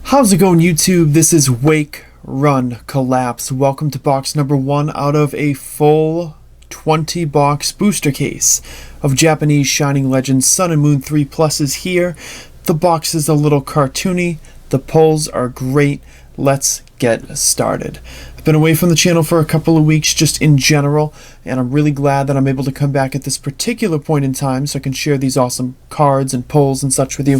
How's it going, YouTube? This is Wake, Run, Collapse. Welcome to box number 1 out of a full 20 box booster case of Japanese Shining Legends Sun and Moon 3 Pluses here. The box is a little cartoony. The pulls are great. Let's get started. I've been away from the channel for a couple of weeks just in general, and I'm really glad that I'm able to come back at this particular point in time so I can share these awesome cards and pulls and such with you.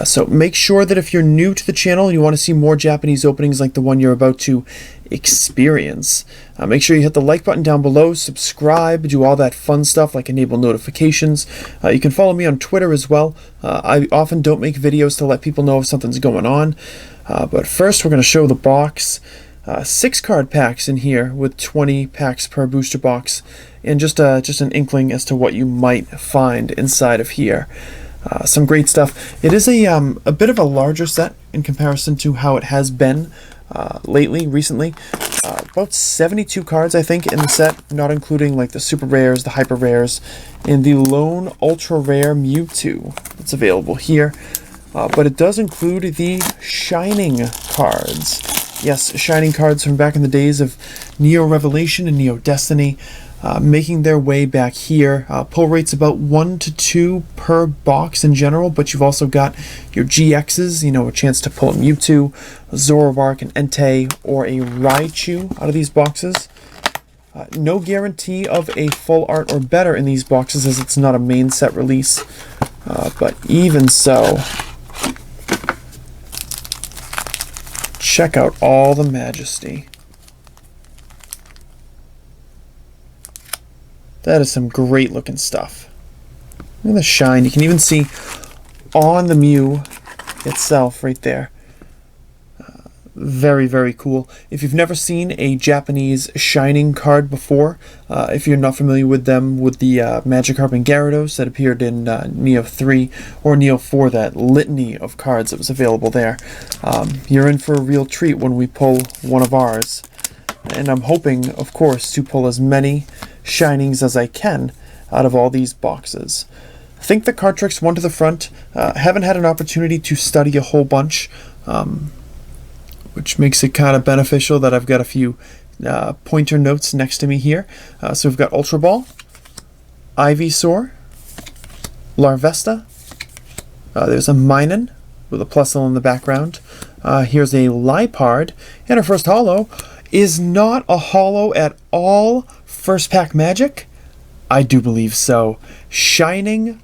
So make sure that if you're new to the channel and you want to see more Japanese openings like the one you're about to experience, make sure you hit the like button down below, subscribe, do all that fun stuff like enable notifications. You can follow me on Twitter as well. I often don't make videos to let people know if something's going on. But first we're going to show the box. 6 card packs in here with 20 packs per booster box, and just an inkling as to what you might find inside of here. Some great stuff. It is a bit of a larger set in comparison to how it has been recently. About 72 cards I think in the set, not including like the super rares, the hyper rares, and the lone ultra rare Mewtwo that's available here. But it does include the Shining cards. Yes, Shining cards from back in the days of Neo Revelation and Neo Destiny, making their way back here. Pull rate's about 1 to 2 per box in general, but you've also got your GXs, you know, a chance to pull a Mewtwo, a Zoroark, an Entei, or a Raichu out of these boxes. No guarantee of a full art or better in these boxes as it's not a main set release, but even so, check out all the majesty. That is some great looking stuff. Look at the shine. You can even see on the Mew itself right there. Very, very cool. If you've never seen a Japanese Shining card before, if you're not familiar with them, with the Magikarp and Gyarados that appeared in Neo 3 or Neo 4, that litany of cards that was available there, you're in for a real treat when we pull one of ours. And I'm hoping, of course, to pull as many Shinings as I can out of all these boxes. I think the card tricks one to the front. Haven't had an opportunity to study a whole bunch, which makes it kind of beneficial that I've got a few pointer notes next to me here. So we've got Ultra Ball, Ivysaur, Larvesta, there's a Minun with a Plusle in the background. Here's a Liepard, and our first holo is not a holo at all. First pack magic? I do believe so. Shining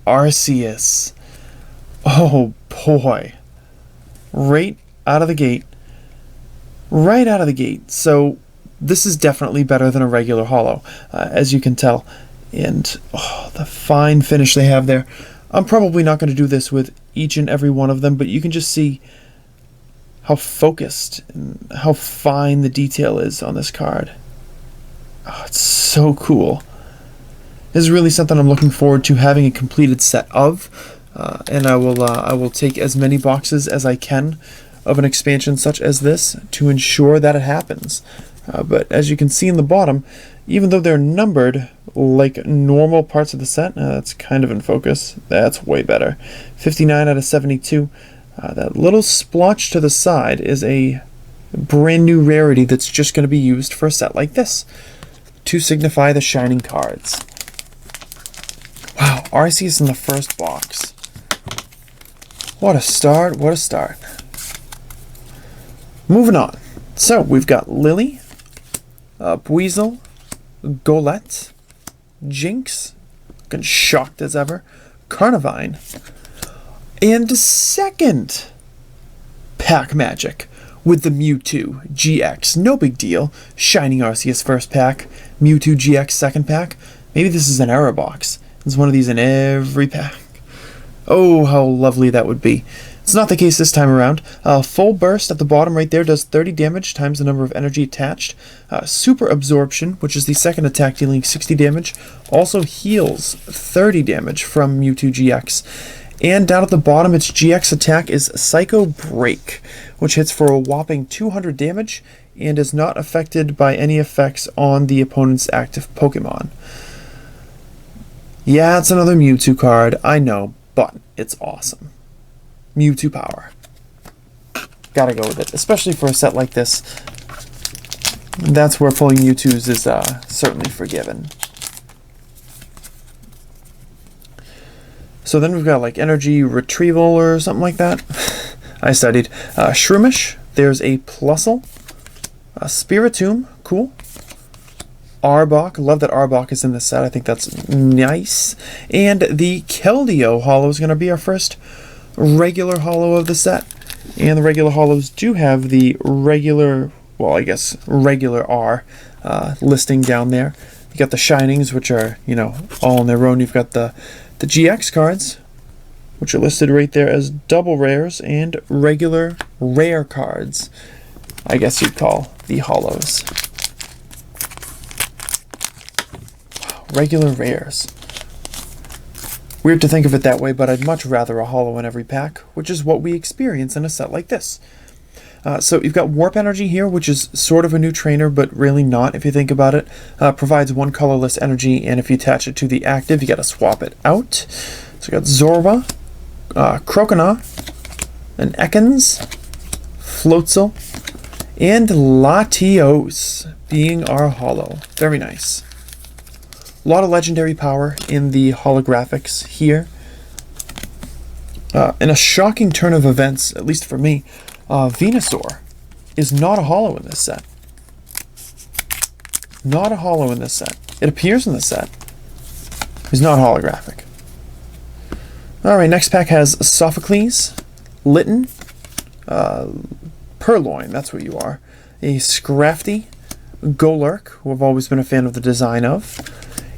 Arceus. Oh boy. Right out of the gate. Right out of the gate. So this is definitely better than a regular holo, as you can tell. And the fine finish they have there. I'm probably not going to do this with each and every one of them, but you can just see how focused and how fine the detail is on this card. Oh, it's so cool. This is really something I'm looking forward to having a completed set of, and I will take as many boxes as I can of an expansion such as this to ensure that it happens. But as you can see in the bottom, even though they're numbered like normal parts of the set, that's kind of in focus. That's way better. 59 out of 72. That little splotch to the side is a brand new rarity that's just going to be used for a set like this to signify the Shining cards. Wow, Arceus in the first box. What a start, what a start. Moving on. So we've got Lily, Buizel, Golett, Jinx, looking shocked as ever, Carnivine, and second pack magic with the Mewtwo GX. No big deal. Shining Arceus first pack, Mewtwo GX second pack. Maybe this is an error box. There's one of these in every pack. Oh, how lovely that would be. It's not the case this time around. Full burst at the bottom right there does 30 damage times the number of energy attached. Super absorption, which is the second attack dealing 60 damage, also heals 30 damage from Mewtwo GX. And down at the bottom, its GX attack is Psycho Break, which hits for a whopping 200 damage and is not affected by any effects on the opponent's active Pokemon. Yeah, it's another Mewtwo card, I know, but it's awesome. Mewtwo power. Gotta go with it, especially for a set like this. That's where pulling Mewtwo's is certainly forgiven. So then we've got like Energy Retrieval or something like that. I studied. Shroomish. There's a Plusle. Spiritomb. Cool. Arbok. Love that Arbok is in the set. I think that's nice. And the Keldeo holo is going to be our first regular holo of the set. And the regular holos do have the regular, well, I guess regular R listing down there. You got the Shinings, which are, you know, all on their own. You've got the GX cards, which are listed right there as double rares, and regular rare cards, I guess you'd call the holos. Regular rares. Weird to think of it that way, but I'd much rather a holo in every pack, which is what we experience in a set like this. So you've got Warp Energy here, which is sort of a new trainer, but really not if you think about it. Provides one colorless energy, and if you attach it to the active, you got to swap it out. So you got Zorba, Croconaw, an Ekans, Floatzel, and Latios being our holo. Very nice. A lot of legendary power in the holographics here. In a shocking turn of events, at least for me, Venusaur is not a holo in this set. Not a holo in this set. It appears in the set. He's not holographic. Alright, next pack has Sophocles, Litten, Purloin, that's what you are, a Scrafty, Golurk, who I've always been a fan of the design of,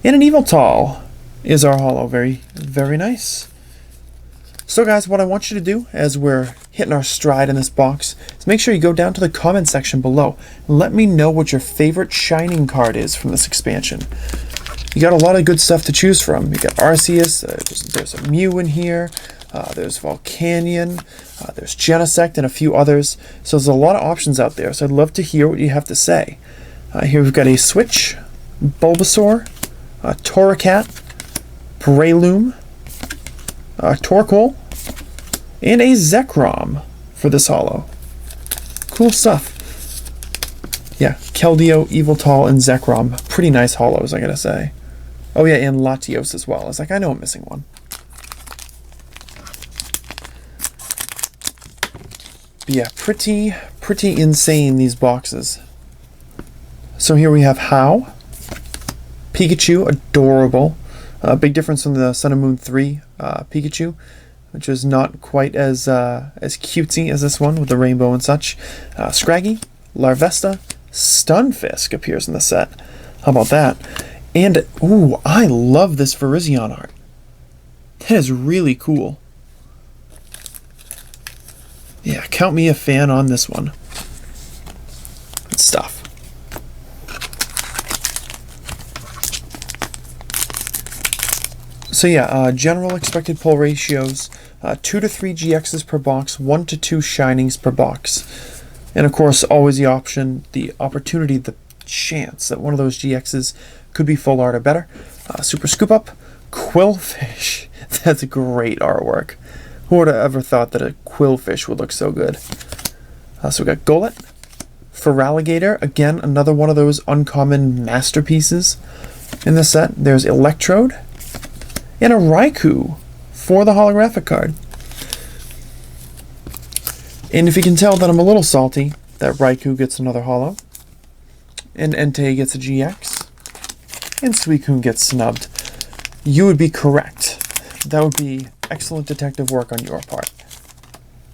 and an Yveltal is our holo. Very, very nice. So guys, what I want you to do as we're hitting our stride in this box is make sure you go down to the comment section below and let me know what your favorite Shining card is from this expansion. You got a lot of good stuff to choose from. You got Arceus, there's a Mew in here, there's Volcanion, there's Genesect, and a few others. So there's a lot of options out there, so I'd love to hear what you have to say. Here we've got a Switch, Bulbasaur, Torracat, Breloom, Torkoal, and a Zekrom for this holo. Cool stuff. Yeah, Keldeo, Yveltal, and Zekrom. Pretty nice holos, I gotta say. Oh yeah, and Latios as well. I was like, I know I'm missing one. But yeah, pretty insane, these boxes. So here we have How. Pikachu, adorable. Big difference from the Sun and Moon 3 Pikachu, which is not quite as cutesy as this one with the rainbow and such. Scraggy, Larvesta, Stunfisk appears in the set. How about that? And, ooh, I love this Virizion art. That is really cool. Yeah, count me a fan on this one. Good stuff. So yeah, general expected pull ratios, 2 to 3 GXs per box, 1 to 2 Shinings per box. And of course, always the option, the opportunity, the chance that one of those GXs could be full art or better. Super Scoop Up, Quillfish. That's great artwork. Who would have ever thought that a Quillfish would look so good? So we got Golett, Feraligatr, again, another one of those uncommon masterpieces in the set. There's Electrode, and a Raikou for the holographic card. And if you can tell that I'm a little salty, that Raikou gets another holo, and Entei gets a GX, and Suicune gets snubbed, you would be correct. That would be excellent detective work on your part.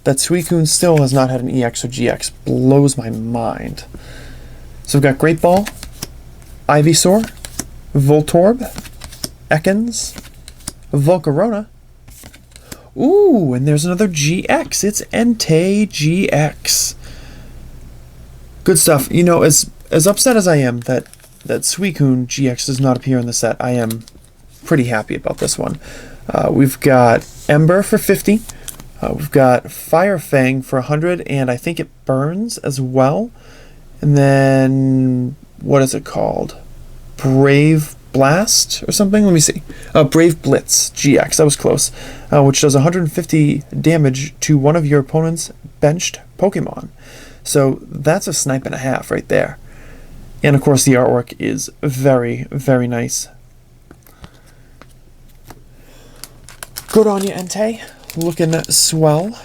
That Suicune still has not had an EX or GX blows my mind. So we've got Great Ball, Ivysaur, Voltorb, Ekans, Volcarona. Ooh, and there's another GX. It's Entei GX. Good stuff. You know, as upset as I am that Suicune GX does not appear in the set, I am pretty happy about this one. We've got Ember for 50. We've got Firefang for 100, and I think it burns as well. And then, what is it called? Brave Blast or something. Let me see. Brave Blitz GX. That was close. Which does 150 damage to one of your opponent's benched Pokemon. So that's a snipe and a half right there. And of course the artwork is very, very nice. Good on you, Entei. Looking swell.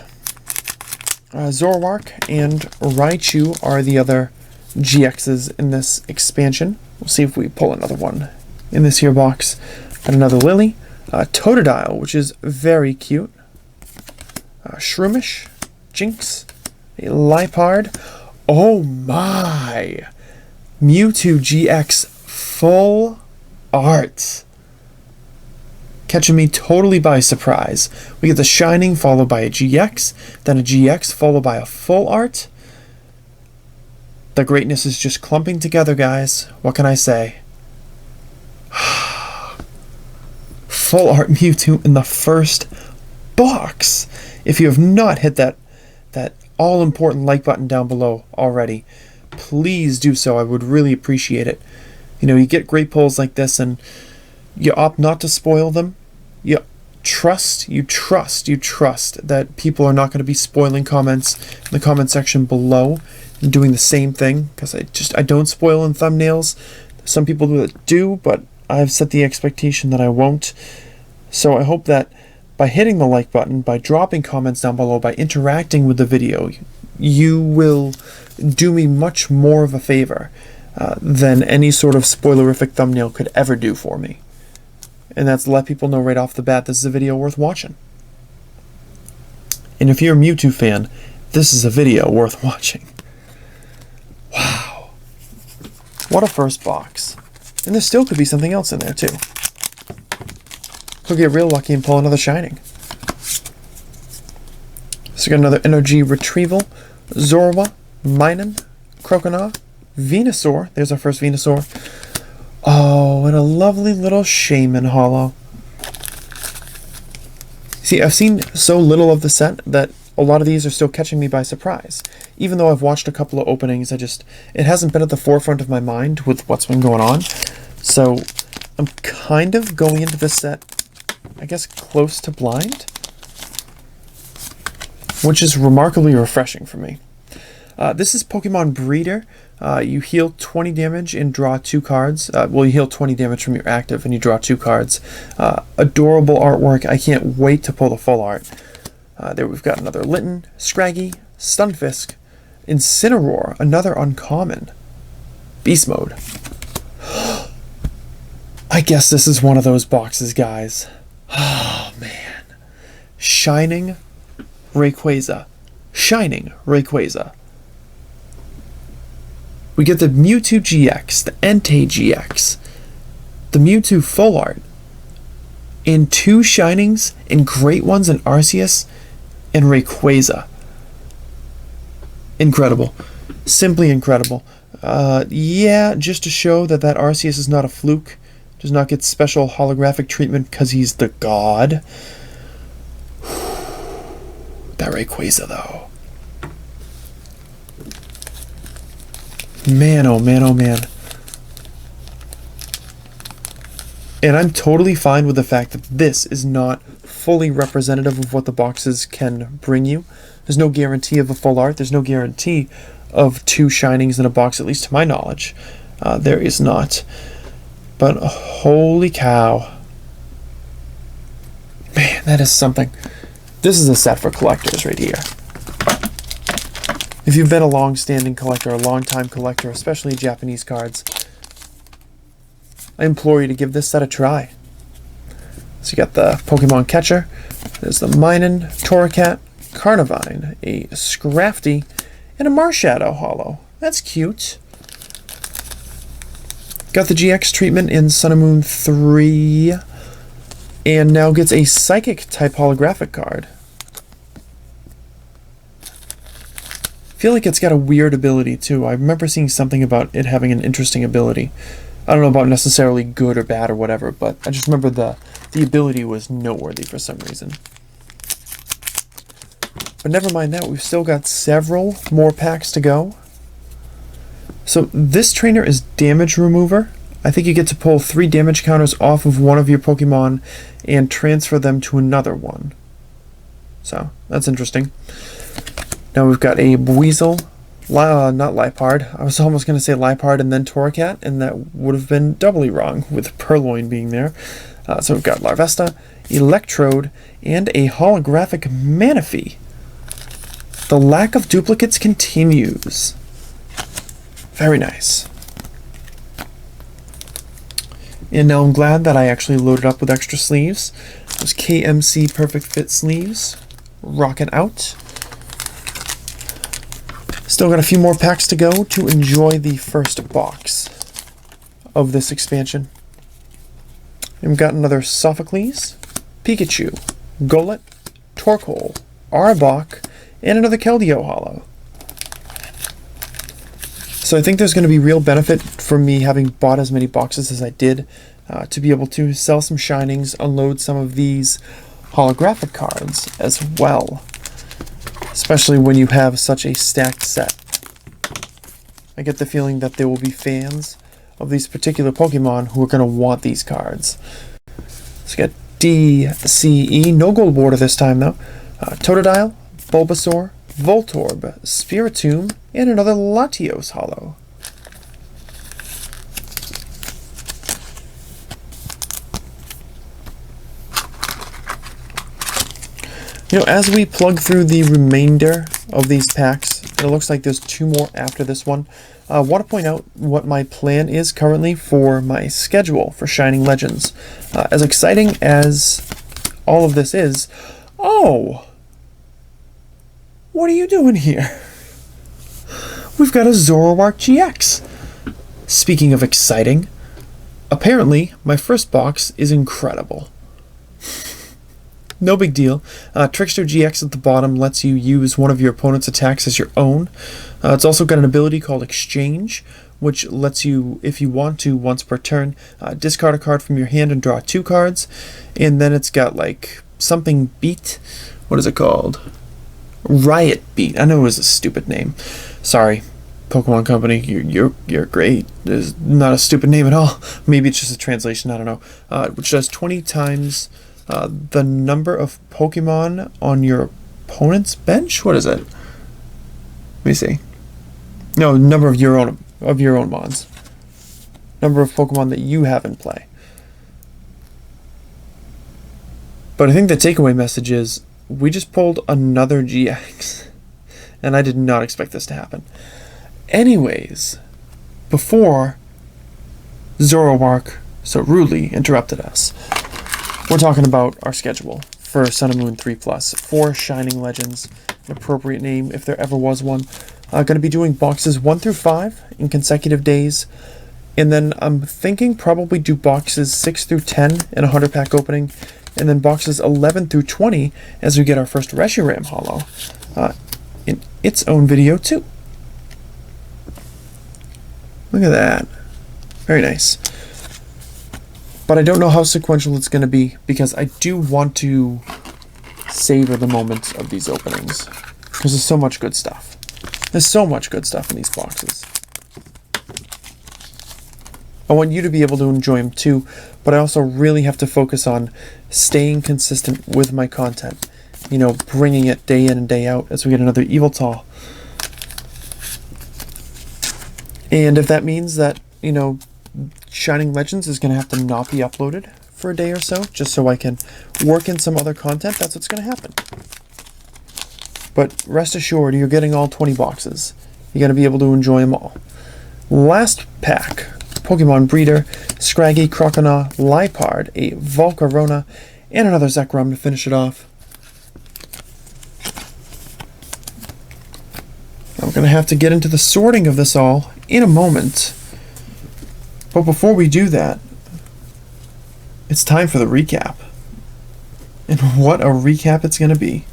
Zoroark and Raichu are the other GXs in this expansion. We'll see if we pull another one in this here box. Got another Lily. Totodile, which is very cute. Shroomish. Jinx. A Liepard. Oh my! Mewtwo GX full art. Catching me totally by surprise. We get the Shining followed by a GX, then a GX followed by a full art. The greatness is just clumping together, guys. What can I say? Full art Mewtwo in the first box. If you have not hit that all-important like button down below already, please do so. I would really appreciate it. You know, you get great pulls like this and you opt not to spoil them. You trust that people are not going to be spoiling comments in the comment section below and doing the same thing, because I don't spoil in thumbnails. Some people do, but I've set the expectation that I won't. So I hope that by hitting the like button, by dropping comments down below, by interacting with the video, you will do me much more of a favor than any sort of spoilerific thumbnail could ever do for me. And that's to let people know right off the bat this is a video worth watching. And if you're a Mewtwo fan, this is a video worth watching. Wow. What a first box. And there still could be something else in there too. Could get real lucky and pull another Shining. So we got another Energy Retrieval, Zorua, Minun, Croconaw, Venusaur. There's our first Venusaur. Oh, and a lovely little Shaman holo. See, I've seen so little of the set that a lot of these are still catching me by surprise. Even though I've watched a couple of openings, it hasn't been at the forefront of my mind with what's been going on. So I'm kind of going into this set, I guess, close to blind, which is remarkably refreshing for me. This is Pokemon Breeder. You heal 20 damage and draw 2 cards. Well, you heal 20 damage from your active and you draw 2 cards. Adorable artwork. I can't wait to pull the full art. There we've got another Litten, Scraggy, Stunfisk, Incineroar, another uncommon. Beast Mode. I guess this is one of those boxes, guys. Oh, man. Shining Rayquaza. Shining Rayquaza. We get the Mewtwo GX, the Entei GX, the Mewtwo Full Art, and 2 Shinings and great ones in Arceus and Rayquaza. Incredible. Simply incredible. Yeah, just to show that Arceus is not a fluke, does not get special holographic treatment because he's the god. That Rayquaza, though. Man, oh man, oh man. And I'm totally fine with the fact that this is not fully representative of what the boxes can bring you. There's no guarantee of a full art. There's no guarantee of 2 Shinings in a box, at least to my knowledge. There is not. But holy cow. Man, that is something. This is a set for collectors right here. If you've been a long-standing collector, a long-time collector, especially Japanese cards, I implore you to give this set a try. So you got the Pokemon Catcher, there's the Minun, Torracat, Carnivine, a Scrafty, and a Marshadow holo. That's cute. Got the GX treatment in Sun and Moon 3, and now gets a Psychic type holographic card. I feel like it's got a weird ability too. I remember seeing something about it having an interesting ability. I don't know about necessarily good or bad or whatever, but I just remember the ability was noteworthy for some reason. But never mind that, we've still got several more packs to go. So this trainer is Damage Remover. I think you get to pull 3 damage counters off of one of your Pokemon and transfer them to another one. So, that's interesting. Now we've got a Buizel, not Liepard. I was almost going to say Liepard and then Torracat, and that would have been doubly wrong with Purloin being there. So we've got Larvesta, Electrode, and a holographic Manaphy. The lack of duplicates continues. Very nice. And now I'm glad that I actually loaded up with extra sleeves. Those KMC Perfect Fit sleeves. Rocking out. Still got a few more packs to go to enjoy the first box of this expansion. And we've got another Sophocles, Pikachu, Golett, Torkoal, Arbok, and another Keldeo holo. So I think there's going to be real benefit for me having bought as many boxes as I did to be able to sell some shinings, unload some of these holographic cards as well. Especially when you have such a stacked set. I get the feeling that there will be fans of these particular Pokemon who are going to want these cards. So we got DCE, no gold border this time though. Totodile, Bulbasaur, Voltorb, Spiritomb, and another Latios holo. You know, as we plug through the remainder of these packs, it looks like there's 2 more after this one. I want to point out what my plan is currently for my schedule for Shining Legends. As exciting as all of this is, oh! What are you doing here? We've got a Zoroark GX. Speaking of exciting, apparently my first box is incredible. No big deal. Trickster GX at the bottom lets you use one of your opponent's attacks as your own. It's also got an ability called Exchange, which lets you, if you want to, once per turn, discard a card from your hand and draw 2 cards. And then it's got like something beat. What is it called? Riot Beat. I know it was a stupid name. Sorry, Pokemon Company. You're great. It's not a stupid name at all. Maybe it's just a translation. I don't know. Which does 20 times the number of Pokemon on your opponent's bench. What is it? Let me see. No, number of your own mons. Number of Pokemon that you have in play. But I think the takeaway message is we just pulled another GX, and I did not expect this to happen. Anyways, before Zoroark so rudely interrupted us, we're talking about our schedule for Sun and Moon 3+, for Shining Legends, an appropriate name if there ever was one. Going to be doing boxes 1 through 5 in consecutive days, and then I'm thinking probably do boxes 6 through 10 in a 100-pack opening, and then boxes 11 through 20 as we get our first Reshiram holo in its own video too. Look at that. Very nice. But I don't know how sequential it's going to be because I do want to savor the moments of these openings because there's so much good stuff. There's so much good stuff in these boxes. I want you to be able to enjoy them too, but I also really have to focus on staying consistent with my content. You know, bringing it day in and day out as we get another Yveltal. And if that means that, you know, Shining Legends is going to have to not be uploaded for a day or so, just so I can work in some other content, that's what's going to happen. But rest assured, you're getting all 20 boxes. You're going to be able to enjoy them all. Last pack, Pokemon Breeder, Scraggy, Croconaw, Liepard, a Volcarona, and another Zekrom to finish it off. I'm going to have to get into the sorting of this all in a moment. But before we do that, it's time for the recap. And what a recap it's going to be.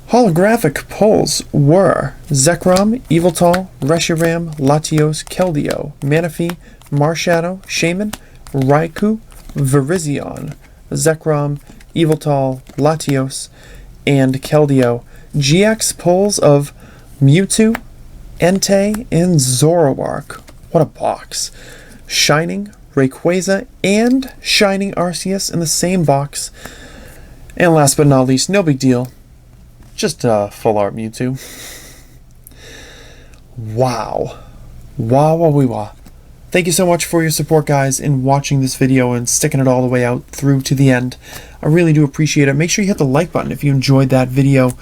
Holographic pulls were Zekrom, Yveltal, Reshiram, Latios, Keldeo, Manaphy, Marshadow, Shaman, Raikou, Virizion, Zekrom, Yveltal, Latios, and Keldeo. GX pulls of Mewtwo, Entei, and Zoroark. What a box. Shining Rayquaza and Shining Arceus in the same box. And last but not least, no big deal, just a full art Mewtwo. Wow. Wow, wow, wee, wow. Thank you so much for your support, guys, in watching this video and sticking it all the way out through to the end. I really do appreciate it. Make sure you hit the like button if you enjoyed that video.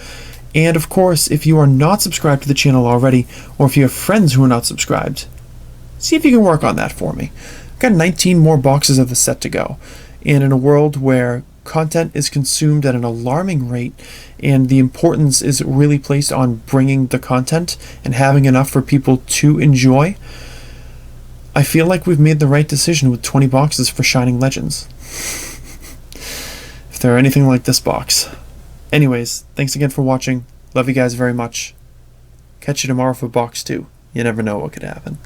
And of course, if you are not subscribed to the channel already, or if you have friends who are not subscribed, see if you can work on that for me. I've got 19 more boxes of the set to go. And in a world where content is consumed at an alarming rate and the importance is really placed on bringing the content and having enough for people to enjoy, I feel like we've made the right decision with 20 boxes for Shining Legends. If they're anything like this box. Anyways, thanks again for watching. Love you guys very much. Catch you tomorrow for box 2. You never know what could happen.